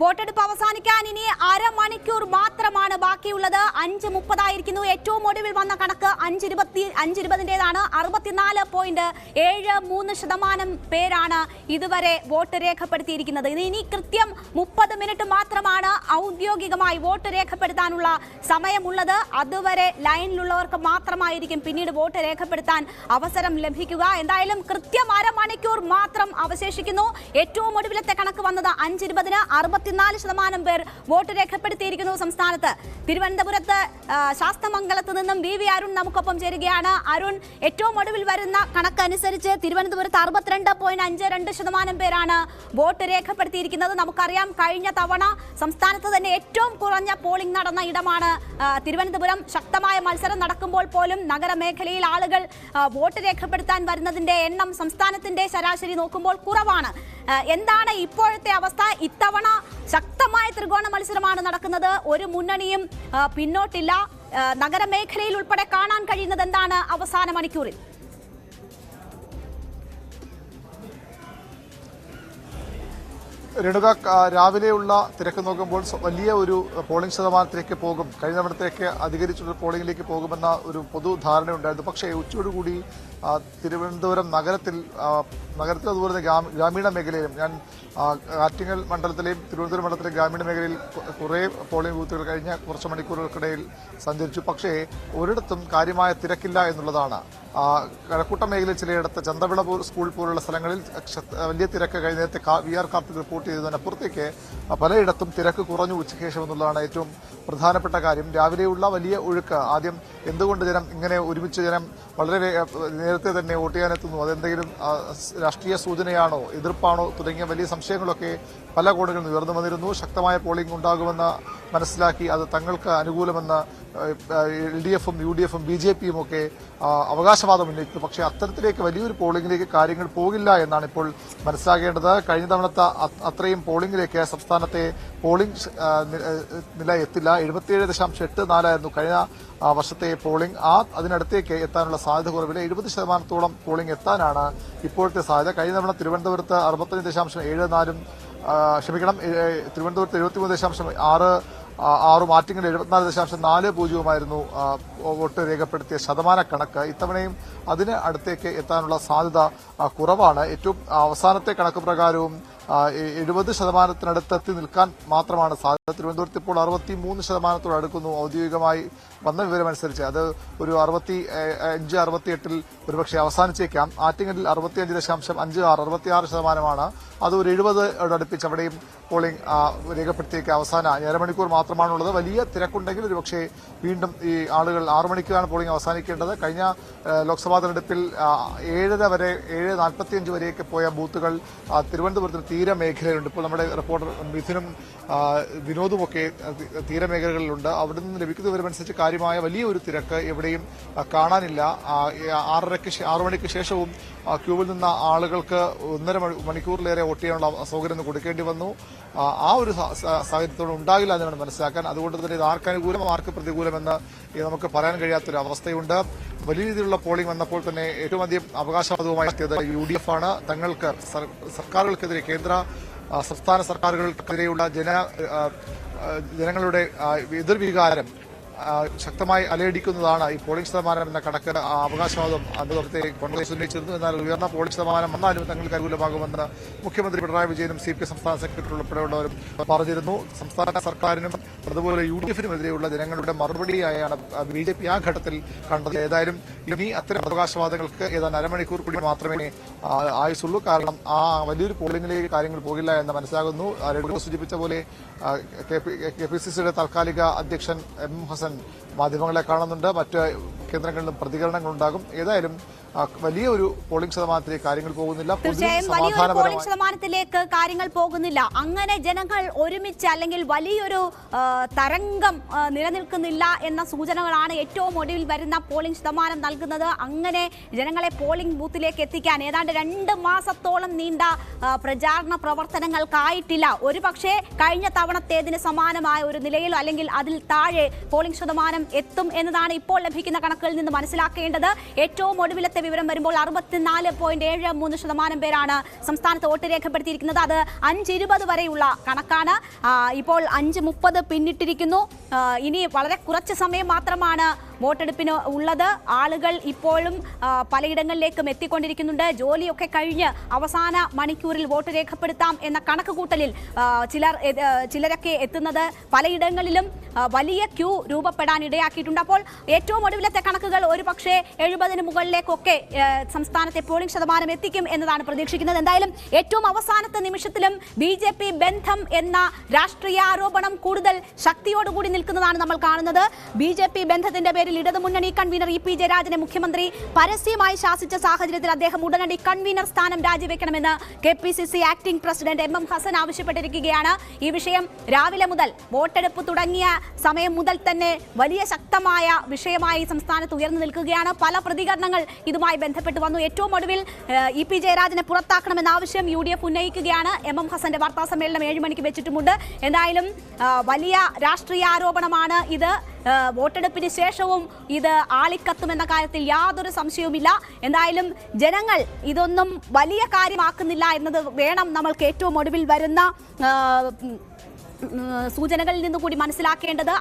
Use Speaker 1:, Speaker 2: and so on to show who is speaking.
Speaker 1: വോട്ടെടുപ്പ് അവസാനിക്കാൻ ഇനി അരമണിക്കൂർ മാത്രമാണ് ബാക്കിയുള്ളത്. 5:30 ആയിരിക്കുന്നു. ഏറ്റവും ഒടുവിൽ വന്ന കണക്ക് 5:20-ന്റേതാണ്. 64.73% പേരാണ് ഇതുവരെ വോട്ട് രേഖപ്പെടുത്തിയിരിക്കുന്നത്. ഇനി കൃത്യം 30 മിനിറ്റ് മാത്രമാണ് ഔദ്യോഗികമായി വോട്ട് രേഖപ്പെടുത്താനുള്ള സമയമുള്ളത്. അതുവരെ ലൈനിലുള്ളവർക്ക് മാത്രമായിരിക്കും പിന്നീട് വോട്ട് രേഖപ്പെടുത്താൻ അവസരം ലഭിക്കുക. എന്തായാലും കൃത്യം അരമണിക്കൂർ മാത്രം അവശേഷിക്കുന്നു. ഏറ്റവും ഒടുവിലത്തെ കണക്ക് വന്നത് 5:20-ന് 64% പേർ വോട്ട് രേഖപ്പെടുത്തിയിരിക്കുന്നു സംസ്ഥാനത്ത്. തിരുവനന്തപുരത്ത് ശാസ്തമംഗലത്ത് നിന്നും വി അരുൺ നമുക്കൊപ്പം ചേരുകയാണ്. അരുൺ, ഏറ്റവും ഒടുവിൽ വരുന്ന കണക്കനുസരിച്ച് തിരുവനന്തപുരത്ത് 62.52% പേരാണ് വോട്ട് രേഖപ്പെടുത്തിയിരിക്കുന്നത്. നമുക്കറിയാം, കഴിഞ്ഞ തവണ സംസ്ഥാനത്ത് തന്നെ ഏറ്റവും കുറഞ്ഞ പോളിംഗ് നടന്ന ഇടമാണ് തിരുവനന്തപുരം. ശക്തമായ മത്സരം നടക്കുമ്പോൾ പോലും നഗരമേഖലയിൽ ആളുകൾ വോട്ട് രേഖപ്പെടുത്താൻ വരുന്നതിന്റെ എണ്ണം സംസ്ഥാനത്തിന്റെ ശരാശരി നോക്കുമ്പോൾ കുറവാണ്. എന്താണ് ഇപ്പോഴത്തെ അവസ്ഥ? ഇത്തവണ ശക്തമായ ത്രികോണ മത്സരമാണ് നടക്കുന്നത്. ഒരു മുന്നണിയും പിന്നോട്ടില്ല. നഗരമേഖലയിൽ ഉൾപ്പെടെ കാണാൻ കഴിയുന്നത് എന്താണ് അവസാന മണിക്കൂറിൽ?
Speaker 2: രേണുക, രാവിലെയുള്ള തിരക്ക് നോക്കുമ്പോൾ വലിയ ഒരു പോളിംഗ് ശതമാനത്തിലേക്ക് പോകും, കഴിഞ്ഞ തവണത്തേക്ക് അധികരിച്ചുള്ള പോളിംഗിലേക്ക് പോകുമെന്ന ഒരു പൊതു ധാരണയുണ്ടായിരുന്നു. പക്ഷേ ഉച്ചയോടുകൂടി തിരുവനന്തപുരം നഗരത്തിൽ അതുപോലെ ഗ്രാമീണ മേഖലയിലും, ഞാൻ ആറ്റിങ്ങൽ മണ്ഡലത്തിലെയും തിരുവനന്തപുരം മണ്ഡലത്തിലെയും ഗ്രാമീണ മേഖലയിൽ കുറേ പോളിംഗ് ബൂത്തുകൾ കഴിഞ്ഞ കുറച്ച് മണിക്കൂറുകൾക്കിടയിൽ സഞ്ചരിച്ചു. പക്ഷേ ഒരിടത്തും കാര്യമായ തിരക്കില്ല എന്നുള്ളതാണ്. കഴക്കൂട്ടം മേഖലയിൽ ചിലയിടത്ത് ചന്തവിള സ്കൂൾ പോലുള്ള സ്ഥലങ്ങളിൽ വലിയ തിരക്ക് കഴിഞ്ഞ നേരത്തെ VR കാർത്തിക് റിപ്പോർട്ട് ചെയ്തതിനപ്പുറത്തേക്ക് പലയിടത്തും തിരക്ക് കുറഞ്ഞു ഉച്ചയ്ക്ക് ശേഷം എന്നുള്ളതാണ് ഏറ്റവും പ്രധാനപ്പെട്ട കാര്യം. രാവിലെയുള്ള വലിയ ഒഴുക്ക്, ആദ്യം എന്തുകൊണ്ട് ജനം ഇങ്ങനെ ഒരുമിച്ച് ജനം വളരെ നേരത്തെ തന്നെ വോട്ട് ചെയ്യാനെത്തുന്നു, അതെന്തെങ്കിലും രാഷ്ട്രീയ സൂചനയാണോ, എതിർപ്പാണോ തുടങ്ങിയ വലിയ സംശയങ്ങളൊക്കെ പല കോണുകളിൽ ഉയർന്നു വന്നിരുന്നു. ശക്തമായ പോളിംഗ് ഉണ്ടാകുമെന്ന് മനസ്സിലാക്കി അത് തങ്ങൾക്ക് അനുകൂലമെന്ന് LDF-ഉം UDF-ഉം BJP-യും ഒക്കെ അവകാശവാദം ഉന്നയിക്കുന്നു. പക്ഷേ അത്തരത്തിലേക്ക് വലിയൊരു പോളിംഗിലേക്ക് കാര്യങ്ങൾ പോകില്ല എന്നാണ് ഇപ്പോൾ മനസ്സിലാക്കേണ്ടത്. കഴിഞ്ഞ തവണത്തെ അത്രയും പോളിംഗിലേക്ക് സംസ്ഥാനത്തെ പോളിംഗ് നില എത്തില്ല. 77.84 ആയിരുന്നു കഴിഞ്ഞ വർഷത്തെ പോളിംഗ്. അതിനടുത്തേക്ക് എത്താനുള്ള സാധ്യത കുറവില്ല. 70% പോളിംഗ് എത്താനാണ് ഇപ്പോഴത്തെ സാധ്യത. കഴിഞ്ഞ തവണ തിരുവനന്തപുരത്ത് 65.74 തിരുവനന്തപുരത്ത് 73.6 ആറ്റിങ്ങൽ 74.40 വോട്ട് രേഖപ്പെടുത്തിയ ശതമാന കണക്ക്. ഇത്തവണയും അതിന് അടുത്തേക്ക് എത്താനുള്ള സാധ്യത കുറവാണ്. ഏറ്റവും അവസാനത്തെ കണക്ക് പ്രകാരവും 70% നിൽക്കാൻ മാത്രമാണ് സാധ്യത. തിരുവനന്തപുരത്ത് ഇപ്പോൾ 63% അടുക്കുന്നു ഔദ്യോഗികമായി വന്ന വിവരമനുസരിച്ച്. അത് ഒരു 65-68 ഒരുപക്ഷെ അവസാനിച്ചേക്കാം. ആറ്റിങ്ങലിൽ 65.56 അത് ഒരു 70 അടുപ്പിച്ച് അവിടെയും പോളിംഗ് രേഖപ്പെടുത്തിയേക്ക് അവസാന അരമണിക്കൂർ മാത്രമാണുള്ളത്. വലിയ തിരക്കുണ്ടെങ്കിൽ ഒരുപക്ഷെ വീണ്ടും ഈ ആളുകൾ 6 മണിക്കാണ് പോളിംഗ് അവസാനിക്കേണ്ടത്. കഴിഞ്ഞ ലോക്സഭാ തെരഞ്ഞെടുപ്പിൽ 7:45 വരെയൊക്കെ പോയ ബൂത്തുകൾ തിരുവനന്തപുരത്തിന് തീരമേഖലയിലുണ്ട്. ഇപ്പോൾ നമ്മുടെ റിപ്പോർട്ടർ മിഥുനും വിനോദുമൊക്കെ തീരമേഖലകളിലുണ്ട്. അവിടെ നിന്ന് ലഭിക്കുന്ന വിവരമനുസരിച്ച് കാര്യമായ വലിയൊരു തിരക്ക് എവിടെയും കാണാനില്ല. 6 മണിക്ക് ശേഷവും ക്യൂവിൽ നിന്ന ആളുകൾക്ക് 1.5 മണിക്കൂറിലേറെ വോട്ട് ചെയ്യാനുള്ള സൗകര്യം കൊടുക്കേണ്ടി വന്നു. ആ ഒരു സാഹചര്യത്തോടെ ഉണ്ടാകില്ല എന്നാണ് മനസ്സിലാക്കാൻ. അതുകൊണ്ട് തന്നെ ഇത് ആർക്ക് അനുകൂലം ആർക്ക് പ്രതികൂലമെന്ന് നമുക്ക് പറയാൻ കഴിയാത്തൊരു അവസ്ഥയുണ്ട്. വലിയ രീതിയിലുള്ള പോളിംഗ് വന്നപ്പോൾ തന്നെ ഏറ്റവും അധികം അവകാശവാദവുമായി എത്തിയത് UDF ആണ്. തങ്ങൾക്ക് സർക്കാരുകൾക്കെതിരെ, സംസ്ഥാന സർക്കാരുകൾക്കെതിരെയുള്ള ജനങ്ങളുടെ എതിർവികാരം ശക്തമായി അലയടിക്കുന്നതാണ് ഈ പോളിംഗ് ശതമാനം എന്ന കണക്ക്. അവകാശവാദം അന്നത്തെ കോൺഗ്രസ് ഉന്നയിച്ചിരുന്നു. എന്നാൽ ഉയർന്ന പോളിംഗ് ശതമാനം വന്നാലും തങ്ങൾക്ക് അനുകൂലമാകുമെന്ന് മുഖ്യമന്ത്രി പിണറായി വിജയനും CPI സംസ്ഥാന സെക്രട്ടറി ഉൾപ്പെടെയുള്ളവരും പറഞ്ഞിരുന്നു. സംസ്ഥാന സർക്കാരിനും അതുപോലെ UDF-നുമെതിരെയുള്ള ജനങ്ങളുടെ മറുപടിയായാണ് BJP ആ ഘട്ടത്തിൽ കണ്ടത്. ഏതായാലും ഇനി അത്തരം അവകാശവാദങ്ങൾക്ക് ഏതാണ്ട് അരമണിക്കൂർ കൂടി മാത്രമേ ആയുസുള്ളൂ. കാരണം ആ വലിയൊരു പോളിംഗിലേക്ക് കാര്യങ്ങൾ പോകില്ല എന്ന് മനസ്സിലാകുന്നു. സൂചിപ്പിച്ച പോലെ KPCCയുടെ താൽക്കാലിക അധ്യക്ഷൻ M. ഹസൻ മാധ്യമങ്ങളെ കാണുന്നുണ്ട്. മറ്റ് കേന്ദ്രങ്ങളിലും പ്രതികരണങ്ങളുണ്ടാകും. ഏതായാലും വലിയൊരു പോളിംഗ് ശതമാനത്തിലേക്ക് കാര്യങ്ങൾ പോകുന്നില്ല.
Speaker 1: തീർച്ചയായും വലിയൊരു പോളിംഗ് ശതമാനത്തിലേക്ക് കാര്യങ്ങൾ പോകുന്നില്ല. അങ്ങനെ ജനങ്ങൾ ഒരുമിച്ച് അല്ലെങ്കിൽ വലിയൊരു തരംഗം നിലനിൽക്കുന്നില്ല എന്ന സൂചനകളാണ് ഏറ്റവും ഒടുവിൽ വരുന്ന പോളിംഗ് ശതമാനം നൽകുന്നത്. അങ്ങനെ ജനങ്ങളെ പോളിംഗ് ബൂത്തിലേക്ക് എത്തിക്കാൻ ഏതാണ്ട് 2 മാസത്തോളം നീണ്ട പ്രചാരണ പ്രവർത്തനങ്ങൾക്കായിട്ടില്ല. ഒരുപക്ഷെ കഴിഞ്ഞ തവണത്തേതിന് സമാനമായ ഒരു നിലയിലോ അല്ലെങ്കിൽ അതിൽ താഴെ പോളിംഗ് ശതമാനം എത്തും എന്നതാണ് ഇപ്പോൾ ലഭിക്കുന്ന കണക്കുകളിൽ നിന്ന് മനസ്സിലാക്കേണ്ടത്. ഏറ്റവും ഒടുവിലത്തെ വിവരം വരുമ്പോൾ 64.73% പേരാണ് സംസ്ഥാനത്ത് വോട്ട് രേഖപ്പെടുത്തിയിരിക്കുന്നത്. അത് 5:20 വരെയുള്ള കണക്കാണ്. ഇപ്പോൾ 5:30 പിന്നിട്ടിരിക്കുന്നു. ഇനി വളരെ കുറച്ച് സമയം മാത്രമാണ് വോട്ടെടുപ്പിന് ഉള്ളത്. ആളുകൾ ഇപ്പോഴും പലയിടങ്ങളിലേക്കും എത്തിക്കൊണ്ടിരിക്കുന്നുണ്ട്. ജോലിയൊക്കെ കഴിഞ്ഞ് അവസാന മണിക്കൂറിൽ വോട്ട് രേഖപ്പെടുത്താം എന്ന കണക്കുകൂട്ടലിൽ ചിലരൊക്കെ എത്തുന്നത് പലയിടങ്ങളിലും വലിയ ക്യൂ രൂപപ്പെടാൻ ഇടയാക്കിയിട്ടുണ്ട്. അപ്പോൾ ഏറ്റവും ഒടുവിലത്തെ കണക്കുകൾ ഒരുപക്ഷെ 70-ന് മുകളിലേക്കൊക്കെ സംസ്ഥാനത്തെ പോളിംഗ് ശതമാനം എത്തിക്കും എന്നതാണ് പ്രതീക്ഷിക്കുന്നത്. എന്തായാലും ഏറ്റവും അവസാനത്തെ നിമിഷത്തിലും BJP ബന്ധം എന്ന രാഷ്ട്രീയ ആരോപണം കൂടുതൽ ശക്തിയോടുകൂടി നിൽക്കുന്നതാണ് നമ്മൾ കാണുന്നത്. BJP ബന്ധത്തിന്റെ പേരിൽ ഇടതുമുന്നണി കൺവീനർ EP ജയരാജനെ മുഖ്യമന്ത്രി പരസ്യമായി ശാസിച്ച സാഹചര്യത്തിൽ അദ്ദേഹം ഉടനടി കൺവീനർ സ്ഥാനം രാജിവെക്കണമെന്ന് KPCC acting president MM Hassan ആവശ്യപ്പെട്ടിരിക്കുകയാണ്. ഈ വിഷയം രാവിലെ മുതൽ വോട്ടെടുപ്പ് തുടങ്ങിയ സമയം മുതൽ തന്നെ വലിയ ശക്തമായ വിഷയമായി സംസ്ഥാനത്ത് ഉയർന്നു നിൽക്കുകയാണ്. പല പ്രതികരണങ്ങൾ ഇതുമായി ബന്ധപ്പെട്ട് വന്നു. ഏറ്റവും ഒടുവിൽ EP ജയരാജനെ പുറത്താക്കണമെന്ന ആവശ്യം UDF ഉന്നയിക്കുകയാണ്. MM ഹസന്റെ വാർത്താ സമ്മേളനം 7 മണിക്ക് വെച്ചിട്ടുമുണ്ട്. എന്തായാലും വലിയ രാഷ്ട്രീയ ആരോപണമാണ് ഇത്. വോട്ടെടുപ്പിന് ശേഷവും ഇത് ആളിക്കത്തുമെന്ന കാര്യത്തിൽ യാതൊരു സംശയവുമില്ല. എന്തായാലും ജനങ്ങൾ ഇതൊന്നും വലിയ കാര്യമാക്കുന്നില്ല എന്നത് വേണം നമ്മൾക്ക് ഏറ്റവും ഒടുവിൽ വരുന്ന സൂചനകളിൽ നിന്നുകൂടി മനസ്സിലാക്കേണ്ടത്.